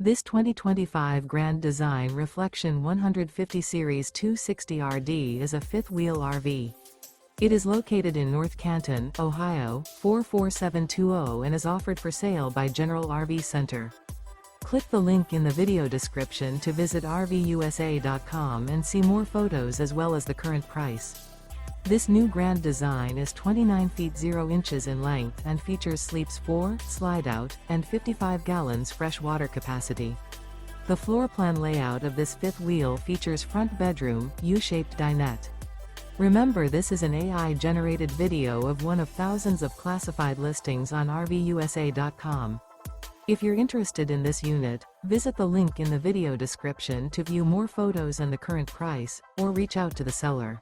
This 2025 Grand Design Reflection 150 Series 260RD is a fifth-wheel RV. It is located in North Canton, Ohio, 44720 and is offered for sale by General RV Center. Click the link in the video description to visit RVUSA.com and see more photos as well as the current price. This new Grand Design is 29 feet 0 inches in length and features sleeps 4, slide-out, and 55 gallons fresh water capacity. The floor plan layout of this fifth wheel features front bedroom, U-shaped dinette. Remember, this is an AI-generated video of one of thousands of classified listings on RVUSA.com. If you're interested in this unit, visit the link in the video description to view more photos and the current price, or reach out to the seller.